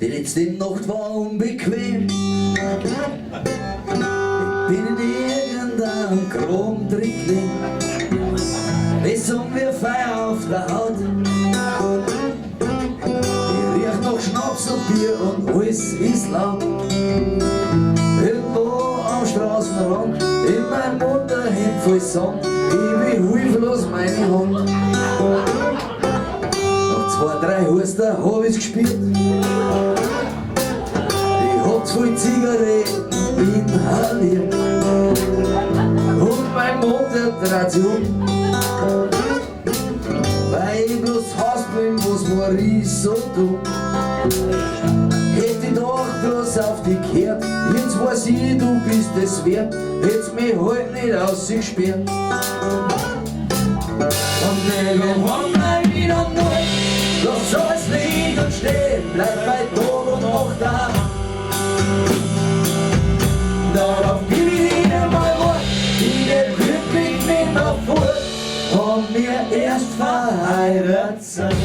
Die letzte Nacht war unbequem. Ich bin in irgendeinem Kram drin. Es haben wir Feuer auf der Haut. Ich riech nach Schnaps und Bier und alles ist laut. Irgendwo am Straßenrand, in meinem Unterhemd voll Sand, ich will hilflos meine Hand. Nach 2, 3 Huster hab ich's gespürt. Ich hab voll Zigaretten inhaliert. Und mein Mund, der dreht sich um. Weil ich bloß Haus bin, was Maurice so tut. Hätte ich doch bloß auf dich gehört, jetzt weiß ich, du bist es wert, hätt's mich halt nicht ausgesperrt. Und irgendwann mal wieder neu, lass alles liegen und stehen, bleib bei Tag und Nacht da. Darauf gib ich dir mal Wort, ich werd glücklich mit der Furt, und mir erst verheiratet sein.